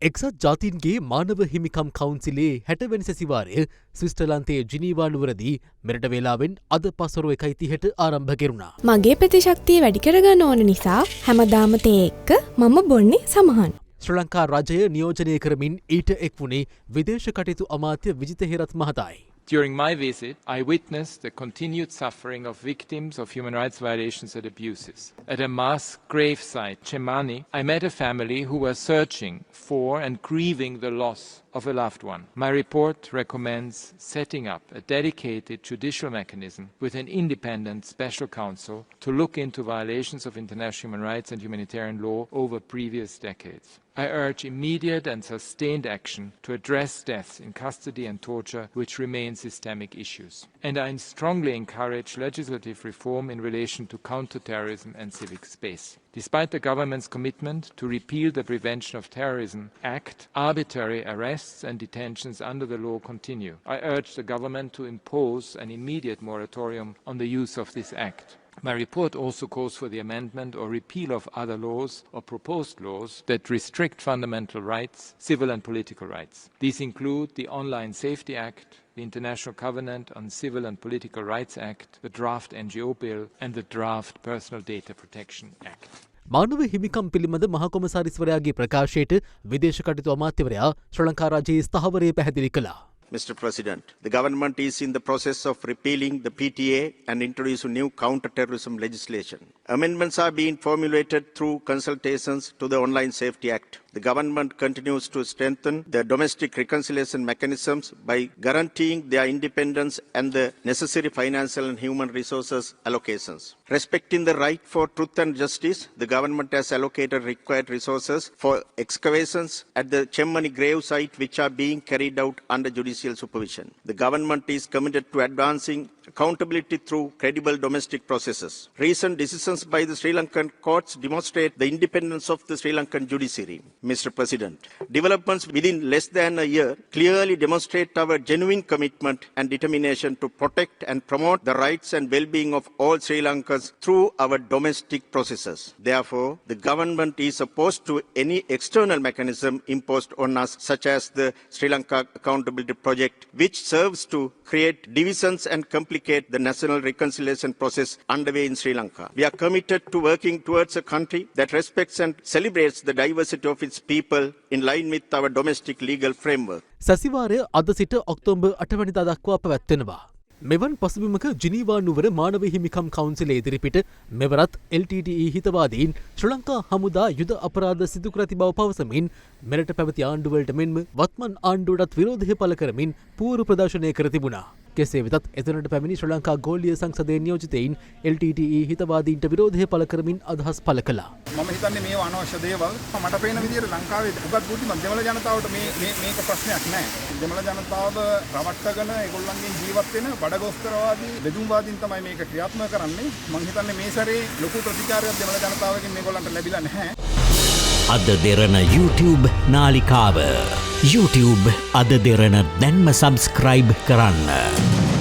එක්සත් ජාතීන්ගේ මානව හිමිකම් කවුන්සිලේ 60 වෙනි සැසිවාරය ස්විට්සර්ලන්තයේ ජිනීවා නුවරදී මෙරට වේලාවෙන් අද පසළොව 1:30ට ආරම්භ කෙරුණා. මගේ ප්‍රතිශක්තිය වැඩි කරගන්න ඕන නිසා හැමදාම තේ එක්ක මම බොන්නේ සමහන්. ශ්‍රී ලංකා රජය නියෝජනය කරමින් ඊට එක් වුණේ විදේශ කටයුතු අමාත්‍ය විජිත Herath මහතායි. During my visit, I witnessed the continued suffering of victims of human rights violations and abuses. At a mass gravesite, Chemani, I met a family who were searching for and grieving the loss of a loved one. My report recommends setting up a dedicated judicial mechanism with an independent special counsel to look into violations of international human rights and humanitarian law over previous decades. I urge immediate and sustained action to address deaths in custody and torture, which remain systemic issues. And I strongly encourage legislative reform in relation to counter-terrorism and civic space. Despite the government's commitment to repeal the Prevention of Terrorism Act, arbitrary arrests and detentions under the law continue. I urge the government to impose an immediate moratorium on the use of this act. My report also calls for the amendment or repeal of other laws or proposed laws that restrict fundamental rights, civil and political rights. These include the Online Safety Act, the International Covenant on Civil and Political Rights Act, the draft NGO Bill, and the draft Personal Data Protection Act. මානව හිමිකම් පිළිබඳ මහා කොමසාරිස්වරයාගේ ප්‍රකාශයට විදේශ කටයුතු අමාත්‍යවරයා ශ්‍රී ලංකා රජයේ ස්ථාවරය පැහැදිලි කළා. Mr. President, the government is in the process of repealing the PTA and introducing new counter-terrorism legislation. Amendments are being formulated through consultations to the Online Safety Act. The government continues to strengthen the domestic reconciliation mechanisms by guaranteeing their independence and the necessary financial and human resources allocations. Respecting the right for truth and justice, the government has allocated required resources for excavations at the Chemmani grave site, which are being carried out under judicial supervision. The government is committed to advancing accountability through credible domestic processes. Recent decisions by the Sri Lankan courts demonstrate the independence of the Sri Lankan judiciary. Mr. President, developments within less than a year clearly demonstrate our genuine commitment and determination to protect and promote the rights and well-being of all Sri Lankans through our domestic processes. Therefore, the government is opposed to any external mechanism imposed on us, such as the Sri Lanka Accountability Project, which serves to create divisions and complicate the national reconciliation process underway in Sri Lanka. We are committed to working towards a country that respects and celebrates the diversity of its people in line with our domestic legal framework. සැසිවාරය අද සිට October 8 වෙනිදා දක්වා පැවැත්වෙනවා. මෙවන් පසුබිමක Geneva නුවර මානව හිමිකම් කවුන්සිලේ ඉදිරිපිට මෙවරත් LTTE හිතවාදීන් ශ්‍රී ලංකා හමුදා යුද අපරාධ සිදු කර ඇති බව පවසමින් මෙරට පැවති ආණ්ඩුවලට මෙන්ම වත්මන් ආණ්ඩුවටත් විරෝධය පළ කරමින් පූර්ව ප්‍රදර්ශනය කර තිබුණා. කෙසේ වෙතත් එතනට පැමිණි ශ්‍රී ලංකා ගෝලීය සංසදයේ නියෝජිතයින් LTTE හිතවාදීන්ට විරෝධය පළ කරමින් අදහස් පළ කළා. මම හිතන්නේ මේව අනවශ්‍ය දේවල්. මට පේන විදිහට ලංකාවේ උගත් බුද්ධිමත් දෙමළ ජනතාවට මේක ප්‍රශ්නයක් නෑ. දෙමළ ජනතාව රවට්ටගෙන ඒගොල්ලන්ගේ ජීවත් වෙන බඩගෝස්තරවාදී බෙදුම්වාදීන් තමයි මේක ක්‍රියාත්මක කරන්නේ. මම හිතන්නේ මේ සැරේ ලොකු ප්‍රතිචාරයක් දෙමළ ජනතාවගෙන් මේගොල්ලන්ට ලැබිලා නැහැ. අද දෙරණ YouTube නාලිකාව YouTube අද දෙරණ දැන්ම සබස්ක්‍රයිබ් කරන්න.